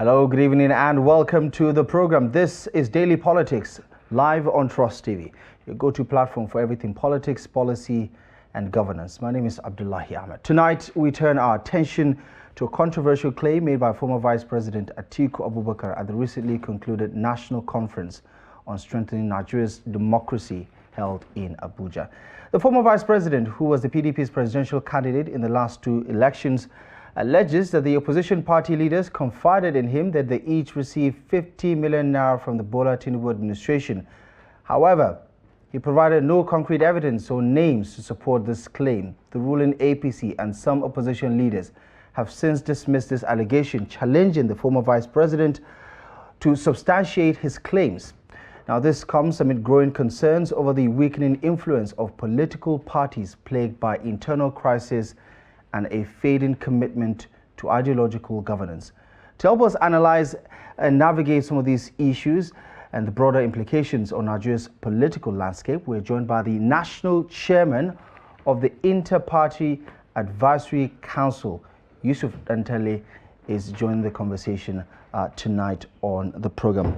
Hello, good evening and welcome to the program. This is Daily Politics, live on Trust TV, your go-to platform for everything politics, policy and governance. My name is Abdullahi Ahmed. Tonight, we turn our attention to a controversial claim made by former Vice President Atiku at the recently concluded National Conference on Strengthening Nigeria's Democracy held in Abuja. The former Vice President, who was the PDP's presidential candidate in the last two elections, alleges that the opposition party leaders confided in him that they each received 50 million naira from the Tinubu administration. However, he provided no concrete evidence or names to support this claim. The ruling APC and some opposition leaders have since dismissed this allegation, challenging the former vice president to substantiate his claims. Now, this comes amid growing concerns over the weakening influence of political parties plagued by internal crisis and a fading commitment to ideological governance. To help us analyze and navigate some of these issues and the broader implications on Nigeria's political landscape, we're joined by the national chairman of the Inter-Party Advisory Council. Yusuf Dantalle is joining the conversation tonight on the program.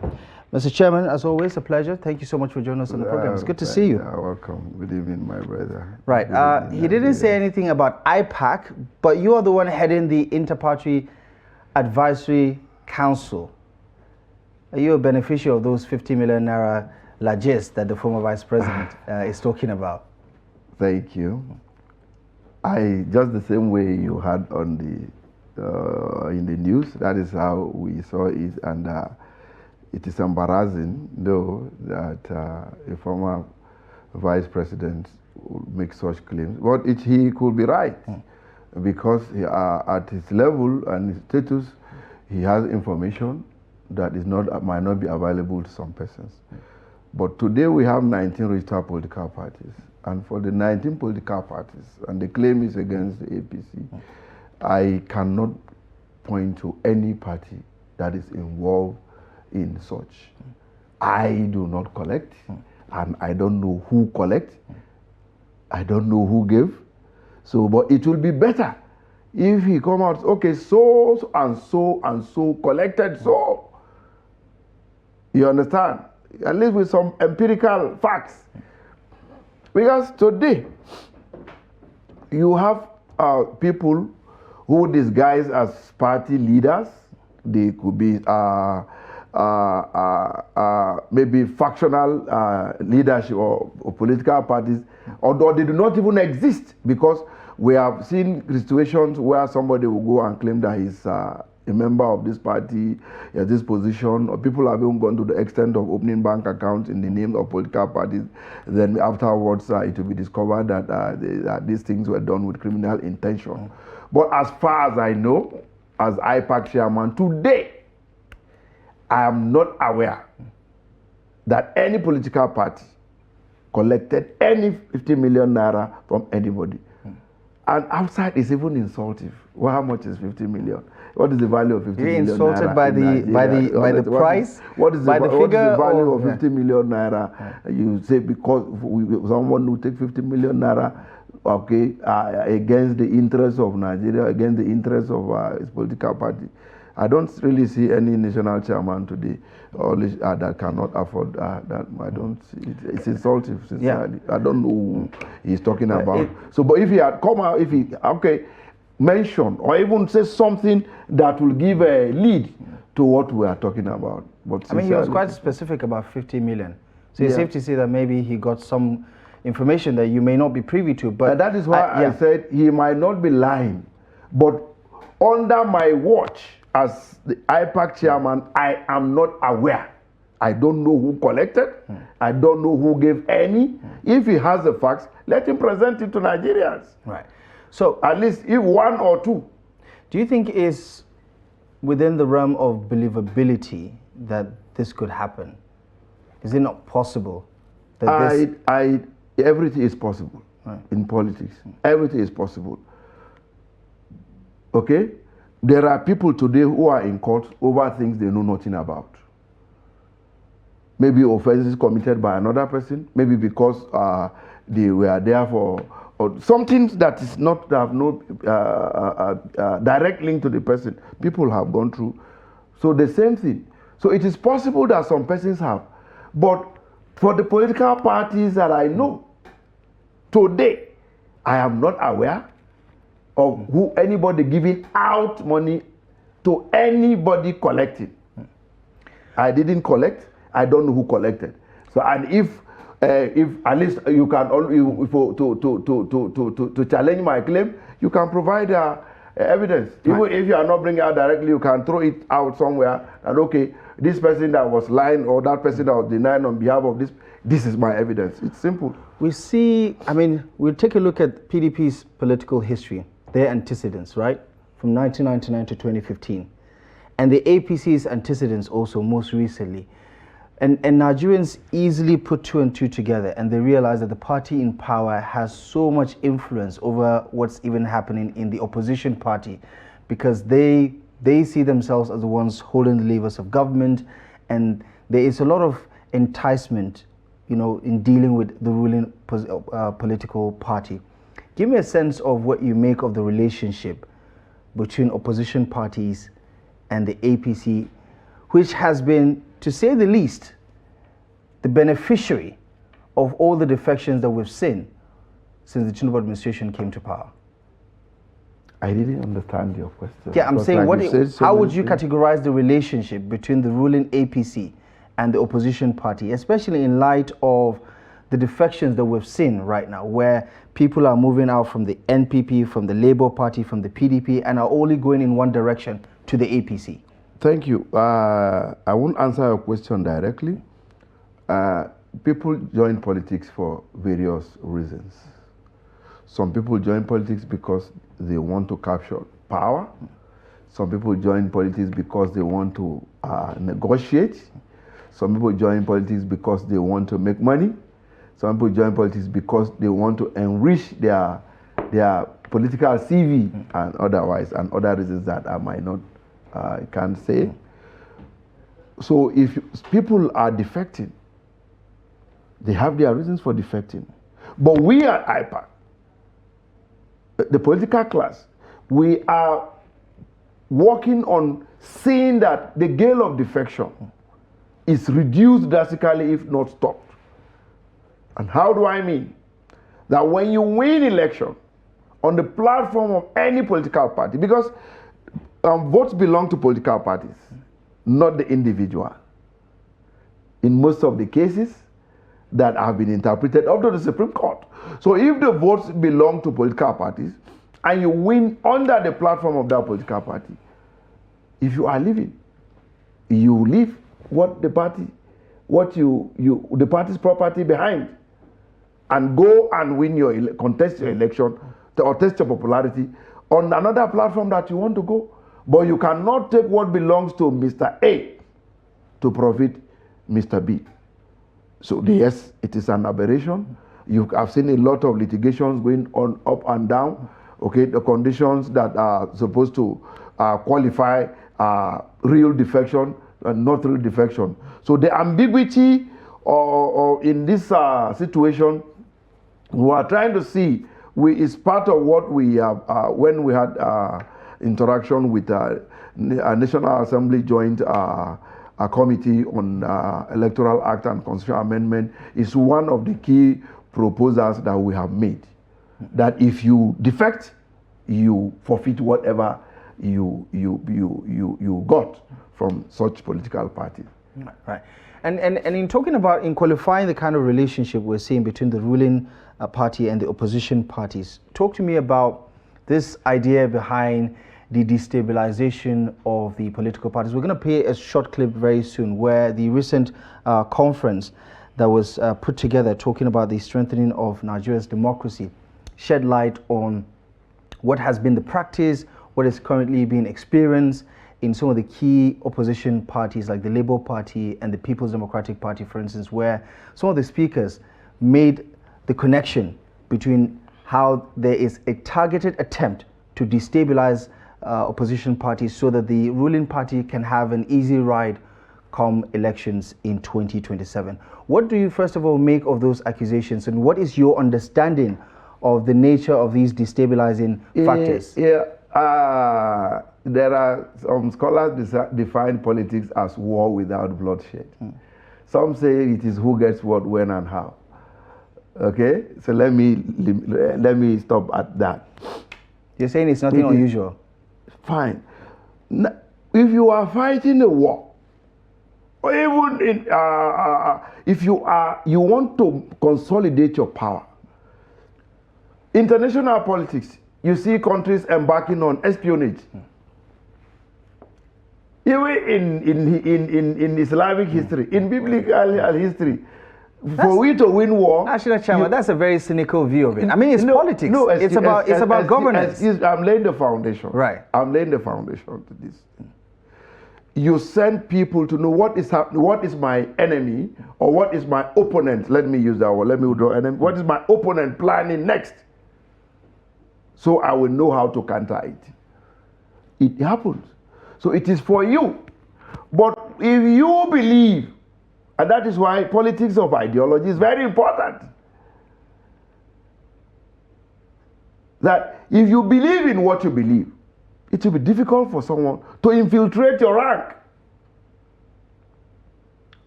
Mr. Chairman, as always, a pleasure. Thank you so much for joining us on the program. It's good to see you. Welcome. Good evening, my brother. Right. He didn't say anything about IPAC, but you are the one heading the Inter-Party Advisory Council. Are you a beneficiary of those 50 million naira largesse that the former vice president is talking about? Thank you. Just the same way you had on the in the news, that is how we saw it, and it is embarrassing, though, that a former vice president would make such claims. But he could be right, because at his level and his status, he has information that might not be available to some persons. But today we have 19 registered political parties. And for the 19 political parties, and the claim is against the APC, I cannot point to any party that is involved in such. I do not collect, and I don't know who collect. I don't know who gave. So, but it will be better if he come out, okay, so and so and so collected so. You understand? At least with some empirical facts. Because today, you have people who disguise as party leaders. They could be maybe factional leadership or political parties, although they do not even exist, because we have seen situations where somebody will go and claim that he's a member of this party, this position, or people have even gone to the extent of opening bank accounts in the name of political parties. Then afterwards, it will be discovered that these things were done with criminal intention. But as far as I know, as IPAC chairman today, I am not aware that any political party collected any 50 million naira from anybody. And outside is even insultive. Well, how much is 50 million? What is the value of 50 million naira? You're insulted by the price? What is the value of 50 million naira? You say because someone will take 50 million naira, okay, against the interests of Nigeria, against the interests of its political party. I don't really see any national chairman today that cannot afford that. I don't see it. It's insulting, sincerely. Yeah. I don't know who he's talking about. But if he had come out, if he, mention or even say something that will give a lead to what we are talking about. But I mean, he was quite specific about 50 million. So it's safe to say that maybe he got some information that you may not be privy to. But that is why I said he might not be lying. But under my watch, as the IPAC chairman, I am not aware. I don't know who collected. I don't know who gave any. If he has the facts, let him present it to Nigerians. Right. So at least if one or two. Do you think it's within the realm of believability that this could happen? Is it not possible that everything is possible in politics. Everything is possible. Okay? There are people today who are in court over things they know nothing about. Maybe offenses committed by another person, maybe because they were there for something that is not, that have no direct link to the person. People have gone through So the same thing. So it is possible that some persons have. But for the political parties that I know, today, I am not aware of who anybody giving out money to anybody collecting. I didn't collect. I don't know who collected. So, and if at least you can to challenge my claim, you can provide evidence. Right. Even if you are not bringing it out directly, you can throw it out somewhere. And okay, this person that was lying or that person that was denying on behalf of this is my evidence. It's simple. We see. I mean, we'll take a look at PDP's political history, their antecedents, right, from 1999 to 2015, and the APC's antecedents also most recently. And Nigerians easily put two and two together, and they realize that the party in power has so much influence over what's even happening in the opposition party, because they see themselves as the ones holding the levers of government, and there is a lot of enticement, you know, in dealing with the ruling political party. Give me a sense of what you make of the relationship between opposition parties and the APC, which has been, to say the least, the beneficiary of all the defections that we've seen since the Tinubu administration came to power. I didn't understand your question. Yeah, I'm saying, how would you categorize the relationship between the ruling APC and the opposition party, especially in light of the defections that we've seen right now, where people are moving out from the NPP, from the Labour Party, from the PDP, and are only going in one direction, to the APC? Thank you. I won't answer your question directly. People join politics for various reasons. Some people join politics because they want to capture power. Some people join politics because they want to negotiate. Some people join politics because they want to make money. Some people join politics because they want to enrich their political CV and otherwise, and other reasons that I might not can't say. So if people are defecting, they have their reasons for defecting. But we at IPAC, the political class, we are working on seeing that the gale of defection is reduced drastically, if not stopped. And how do I mean? That when you win election on the platform of any political party, because votes belong to political parties, not the individual. In most of the cases that have been interpreted up to the Supreme Court. So if the votes belong to political parties and you win under the platform of that political party, if you are leaving, you leave the party's property behind, and go and win contest your election or test your popularity on another platform that you want to go. But you cannot take what belongs to Mr. A to profit Mr. B. So yes, it is an aberration. You have seen a lot of litigations going on up and down. Okay, the conditions that are supposed to qualify real defection and not real defection. So the ambiguity or in this situation, we are trying to see is part of what we have when we had interaction with a National Assembly joint a committee on Electoral Act and Constitutional Amendment, is one of the key proposals that we have made. That if you defect, you forfeit whatever you got from such political parties. Right. And in talking about, in qualifying the kind of relationship we're seeing between the ruling party and the opposition parties, talk to me about this idea behind the destabilization of the political parties. We're going to play a short clip very soon where the recent conference that was put together talking about the strengthening of Nigeria's democracy shed light on what has been the practice, what is currently being experienced in some of the key opposition parties like the Labour Party and the People's Democratic Party, for instance, where some of the speakers made the connection between how there is a targeted attempt to destabilize opposition parties so that the ruling party can have an easy ride come elections in 2027. What do you first of all make of those accusations, and what is your understanding of the nature of these destabilizing factors? Yeah, there are some scholars define politics as war without bloodshed. Some say it is who gets what, when, and how. Okay, so let me stop at that. You're saying it's nothing unusual. Fine. Now, if you are fighting a war, or even if you want to consolidate your power, international politics, you see countries embarking on espionage. Even in Islamic history, in biblical history, for we to win war, National Chairman, that's a very cynical view of it. I mean, it's politics. No, it's about governance. I'm laying the foundation. Right. I'm laying the foundation to this. You send people to know what is happening, what is my enemy, or what is my opponent. Let me use that word. Let me draw enemy. What is my opponent planning next? So I will know how to counter it. It happens. So it is for you. But if you believe, and that is why politics of ideology is very important, that if you believe in what you believe, it will be difficult for someone to infiltrate your rank.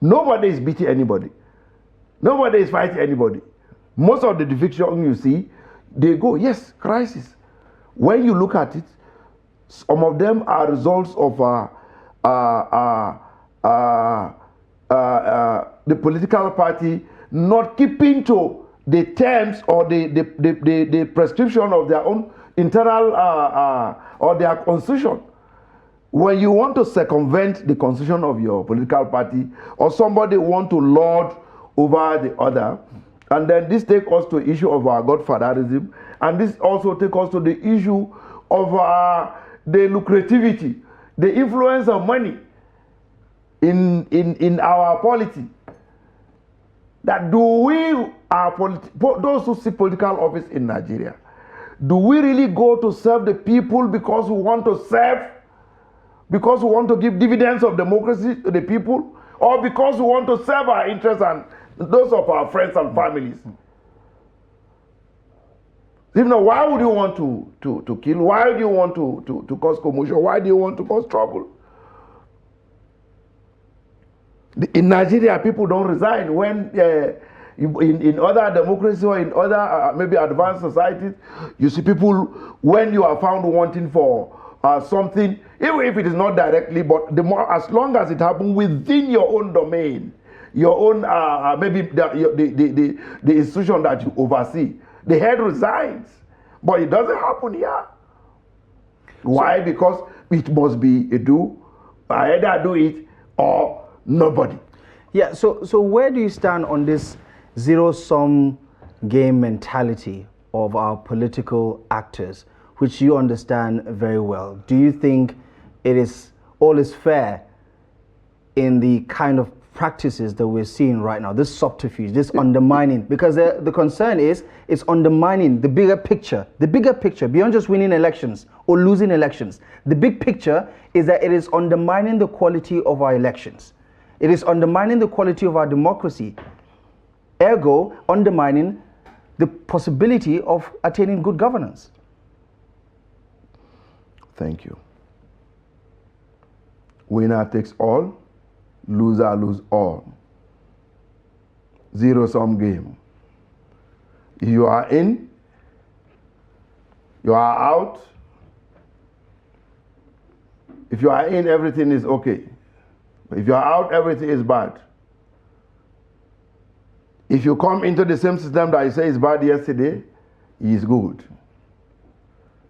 Nobody is beating anybody. Nobody is fighting anybody. Most of the defection you see, they go, yes, crisis. When you look at it, some of them are results of the political party not keeping to the terms or the prescription of their own internal or their constitution. When you want to circumvent the constitution of your political party, or somebody want to lord over the other, and then this takes us to the issue of our godfatherism, and this also takes us to the issue of the lucrativity, the influence of money in our polity. That do we, those who seek political office in Nigeria, do we really go to serve the people because we want to serve, because we want to give dividends of democracy to the people, or because we want to serve our interests and those of our friends and families? If not, why would you want to kill? Why do you want to cause commotion? Why do you want to cause trouble? In Nigeria, people don't resign when in other democracies or in other maybe advanced societies, you see people, when you are found wanting for something, even if it is not directly, but as long as it happens within your own domain, your own maybe the institution that you oversee, the head resigns. But it doesn't happen here. Why? Because it must be a do. I either do it or nobody. Yeah, so where do you stand on this zero-sum game mentality of our political actors, which you understand very well? Do you think all is fair in the kind of practices that we're seeing right now, this subterfuge, this undermining? Because the concern is it's undermining the bigger picture beyond just winning elections or losing elections. The big picture is that it is undermining the quality of our elections. It is undermining the quality of our democracy, ergo undermining the possibility of attaining good governance. Thank you. Winner takes all, loser lose all. Zero-sum game. If you are in, you are out. If you are in, everything is okay. But if you are out, everything is bad. If you come into the same system that you say is bad yesterday, it is good.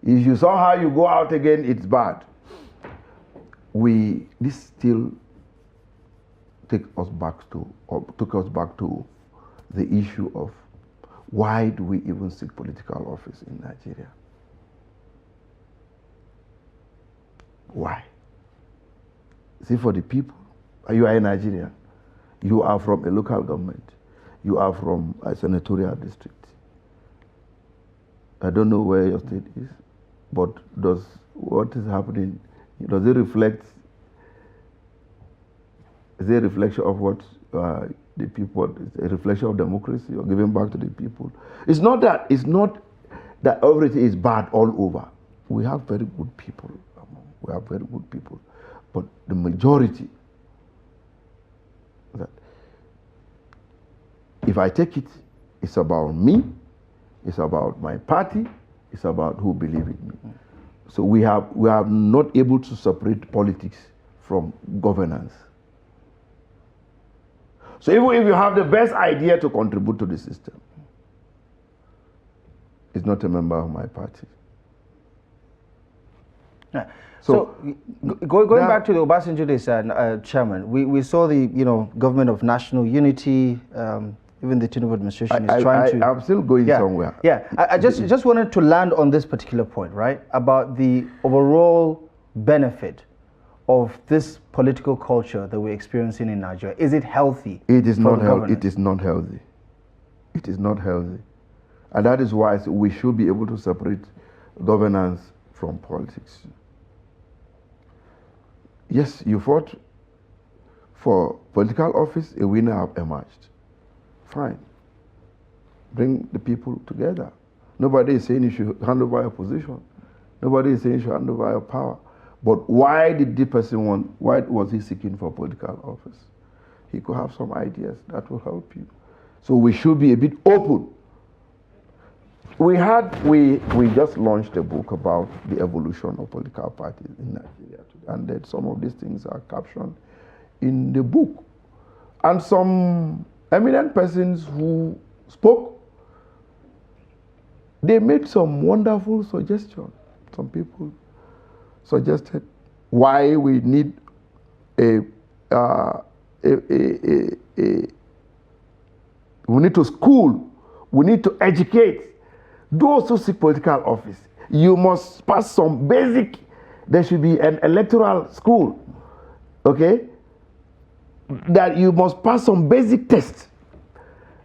If you saw how you go out again, it's bad. This still took us back to the issue of why do we even seek political office in Nigeria? Why? Is it for the people? You are a Nigerian. You are from a local government. You are from a senatorial district. I don't know where your state is, but what is happening, does it reflect? Is it a reflection of what the people, a reflection of democracy or giving back to the people? It's not that everything is bad all over. we have very good people. We have very good people. But the majority, that if I take it, it's about me, it's about my party, it's about who believe in me. So we are not able to separate politics from governance. So even if you have the best idea to contribute to the system, it's not a member of my party. Yeah. So going now, back to the Obasanjo days, Chairman, we saw the government of national unity. Even the Tinubu administration is trying to. I'm still going somewhere. Yeah, I just wanted to land on this particular point, right? About the overall benefit of this political culture that we're experiencing in Nigeria. Is it healthy? It is not healthy. It is not healthy. It is not healthy. And that is why we should be able to separate governance from politics. Yes, you fought for political office, a winner emerged. Fine. Bring the people together. Nobody is saying you should hand over your position. Nobody is saying you should hand over your power. But why did the person why was he seeking for political office? He could have some ideas that will help you. So we should be a bit open. We just launched a book about the evolution of political parties in Nigeria today, and that some of these things are captioned in the book. And some eminent persons who spoke, they made some wonderful suggestions. Some people suggested why we need we need to school, we need to educate those who seek political office. You must pass some basic, there should be an electoral school, okay? That you must pass some basic tests,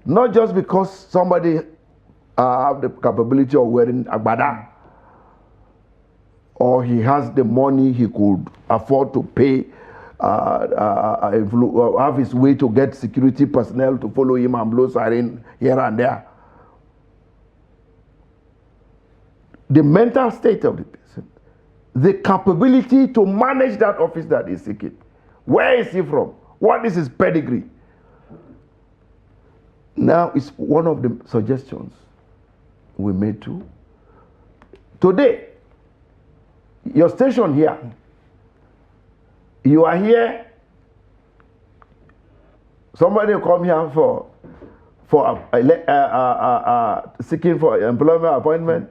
not just because somebody have the capability of wearing agbada, or he has the money he could afford to pay, have his way to get security personnel to follow him and blow siren here and there. The mental state of the person, the capability to manage that office that he's seeking. Where is he from? What is his pedigree? Now, it's one of the suggestions we made too. Today, your station here, you are here, somebody come here for seeking for employment appointment.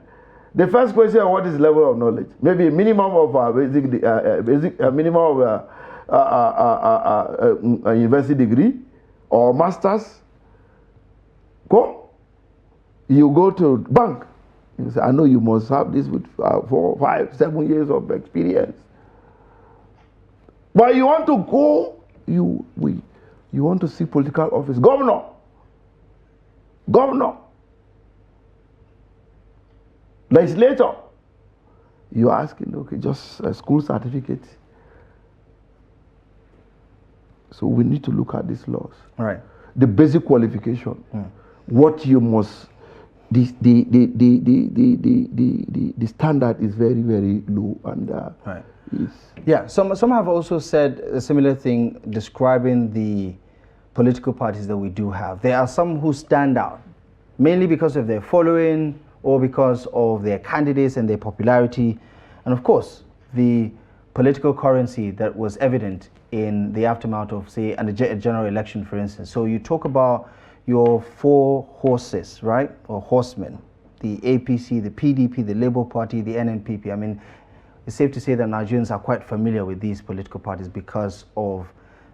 The first question: what is the level of knowledge? Maybe a minimum of minimum of a university degree or masters. Go. You go to bank. You say, I know you must have this with 4, 5, 7 years of experience. But you want to go, you want to see political office. Governor. Legislator. You're asking, okay, just a school certificate. So we need to look at these laws. All right. The basic qualification. What you must, the standard is very, very low, and right. Yeah, some have also said a similar thing describing the political parties that we do have. There are some who stand out, mainly because of their following or because of their candidates and their popularity, and of course the political currency that was evident in the aftermath of, say, a general election, for instance. So you talk about your 4 horses, right, or horsemen, the APC, the PDP, the Labour Party, the NNPP. I mean, it's safe to say that Nigerians are quite familiar with these political parties because of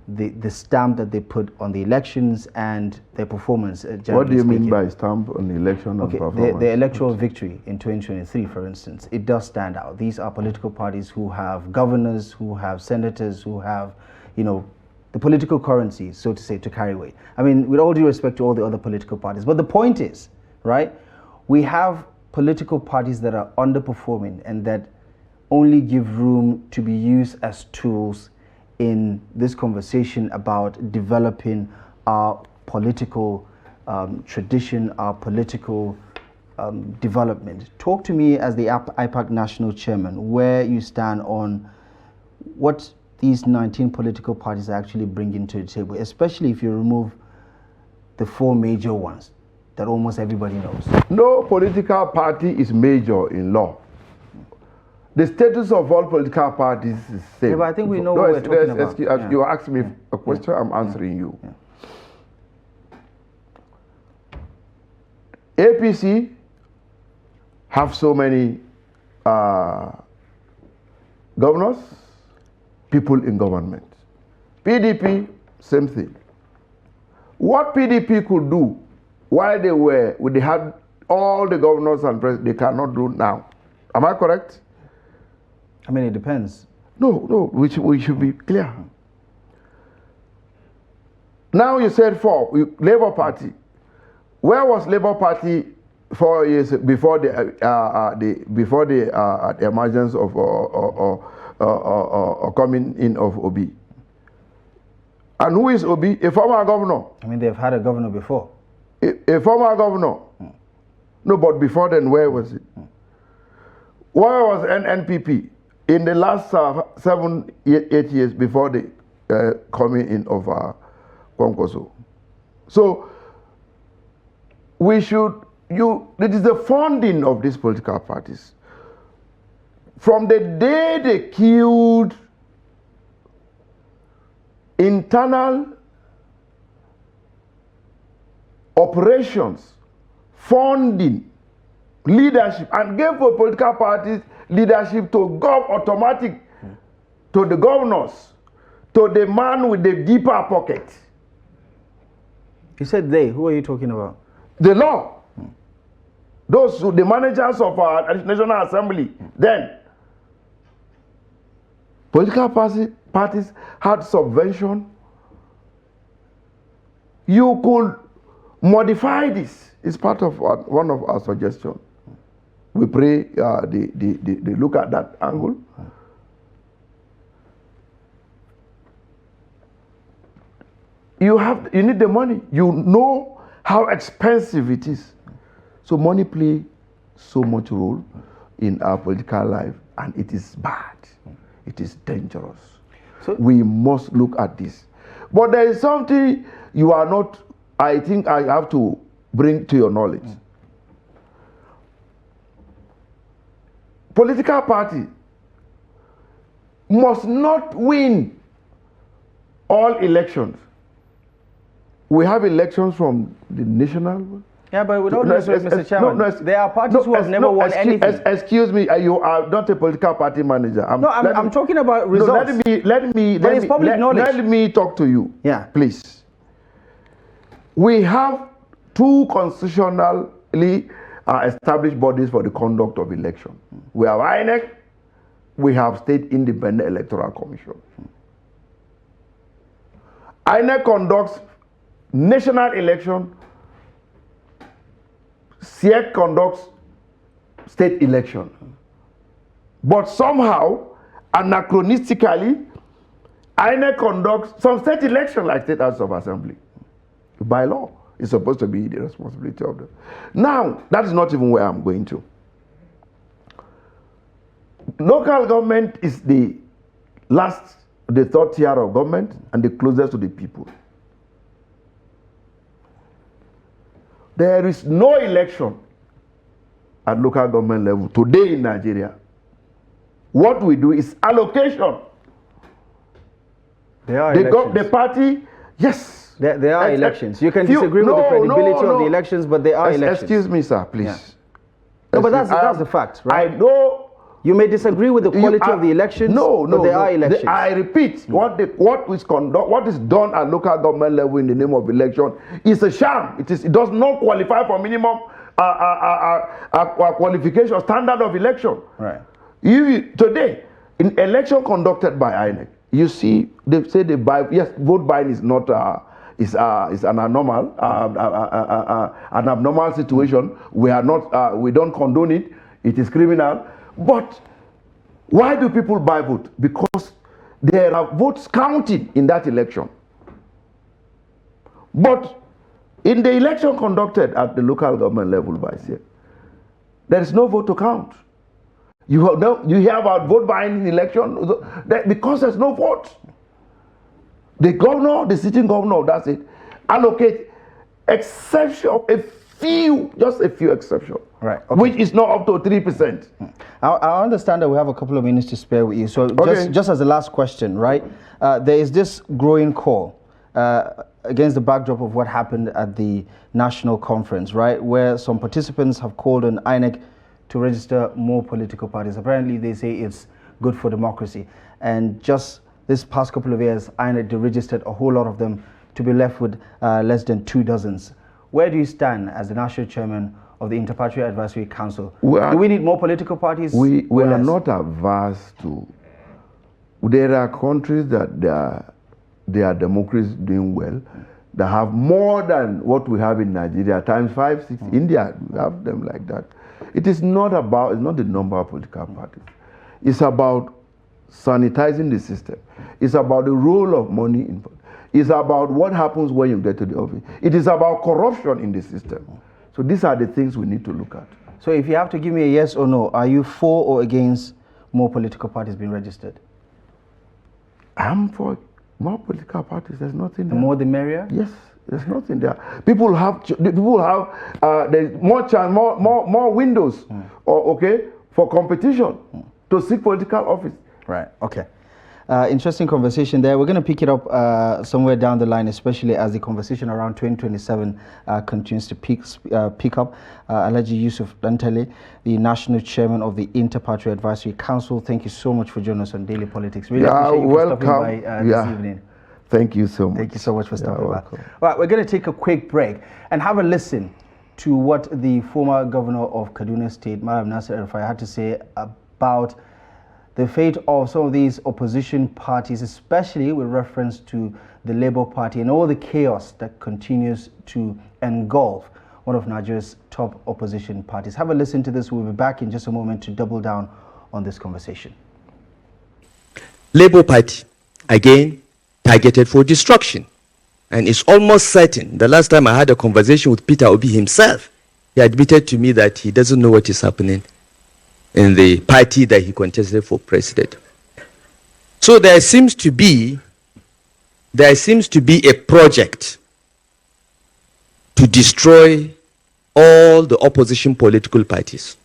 the stamp that they put on the elections and their performance. What do you mean by stamp on the election and performance? The electoral victory in 2023, for instance, it does stand out. These are political parties who have governors, who have senators, who have, the political currency, so to say, to carry weight. I mean, with all due respect to all the other political parties. But the point is, right, we have political parties that are underperforming and that only give room to be used as tools in this conversation about developing our political tradition, our political development. Talk to me as the IPAC national chairman, where you stand on what these 19 political parties are actually bringing to the table, especially if you remove the 4 major ones that almost everybody knows. No political party is major in law. The status of all political parties is the same. Yeah, but I think we know what we're talking about. You asked me a question, I'm answering you. APC have so many governors, people in government. PDP, same thing. What PDP could do while they had all the governors and presidents, they cannot do now. Am I correct? I mean, it depends. No, we should be clear. Now you said 4, Labour Party. Where was Labour Party 4 years before the emergence of coming in of Obi? And who is Obi? A former governor. I mean, they've had a governor before. A former governor. No, but before then, where was it? Where was NNPP in the last 7, 8 years before the coming in of Kwankwaso? So it is the funding of these political parties. From the day they killed internal operations, funding, leadership, and gave for political parties leadership to go automatic to the governors, to the man with the deeper pocket. You said they. Who are you talking about? The law. Those the managers of our National Assembly. Then political parties had subvention. You could modify this. It's part of one of our suggestions. We pray they look at that angle. You need the money. You know how expensive it is. So money plays so much role in our political life, and it is bad. It is dangerous. So we must look at this. But there is something you are not, I think I have to bring to your knowledge. Political party must not win all elections. We have elections from the national. Yeah, but with all due respect, Mr. Chairman, there are parties who have never won anything. Excuse me, you are not a political party manager. I'm talking about results. Let me talk to you. Yeah, please. We have 2 constitutionally established bodies for the conduct of election. We have INEC. We have State Independent Electoral Commission. INEC conducts national election. SIEC conducts state election. But somehow, anachronistically, INEC conducts some state election like State House of Assembly. By law, it's supposed to be the responsibility of them. Now, that is not even where I'm going to. Local government is the 3rd tier of government and the closest to the people. There is no election at local government level today in Nigeria. What we do is allocation. There are elections. The party, yes. There are elections. You can disagree with the credibility of the elections, but there are elections. Excuse me, sir, please. Yeah. No, but that's the fact, right? I know. You may disagree with the quality of the elections, but there are elections. I repeat, what is done at local government level in the name of election is a sham. It does not qualify for minimum qualification standard of election. Right. Today, in election conducted by INEC, you see they say vote buying is not is an abnormal situation. We don't condone it. It is criminal. But why do people buy vote? Because there are votes counted in that election. But in the election conducted at the local government level by SIEC, There is no vote to count. You hear about vote buying in election because there's no vote. The governor, the sitting governor, that's it, allocate exception, just a few exceptions, right? Okay. Which is not up to 3%. I understand that we have a couple of minutes to spare with you. So just as the last question, right? There is this growing call against the backdrop of what happened at the national conference, right, where some participants have called on INEC to register more political parties. Apparently, they say it's good for democracy. And just this past couple of years, INEC deregistered a whole lot of them to be left with less than 2 dozens. Where do you stand as the national chairman of the Interparty Advisory Council? Do we need more political parties? We are not averse to. There are countries that their democracy is doing well, that have more than what we have in Nigeria, times 5, 6. India, we have them like that. It's not the number of political parties. It's about sanitizing the system. It's about the role of money input. It's about what happens when you get to the office. It is about corruption in the system. So these are the things we need to look at. So if you have to give me a yes or no, are you for or against more political parties being registered? I'm for more political parties. There's nothing there. The more the merrier? Yes, there's nothing there. People have there's more chance, more windows, for competition to seek political office. Right. Okay. Interesting conversation there. We're going to pick it up somewhere down the line, especially as the conversation around 2027 continues to pick up. Alhaji Yusuf Dantalle, the national chairman of the Interparty Advisory Council. Thank you so much for joining us on Daily Politics. Really appreciate you for stopping by this evening. Thank you so much. Thank you so much for stopping by. All right, we're going to take a quick break and have a listen to what the former governor of Kaduna State, Madam Nasir El-Rufai, had to say about the fate of some of these opposition parties, especially with reference to the Labour Party and all the chaos that continues to engulf one of Nigeria's top opposition parties. Have a listen to this. We'll be back in just a moment to double down on this conversation. Labour Party, again, targeted for destruction. And it's almost certain. The last time I had a conversation with Peter Obi himself, he admitted to me that he doesn't know what is happening in the party that he contested for president. So there seems to be a project to destroy all the opposition political parties.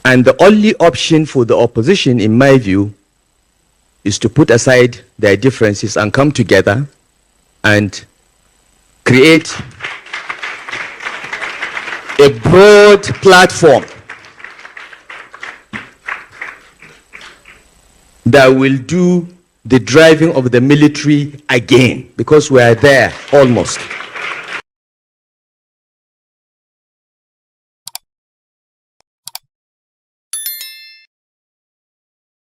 And the only option for the opposition, in my view, is to put aside their differences and come together and create a broad platform that will do the driving of the military again, because we are there almost.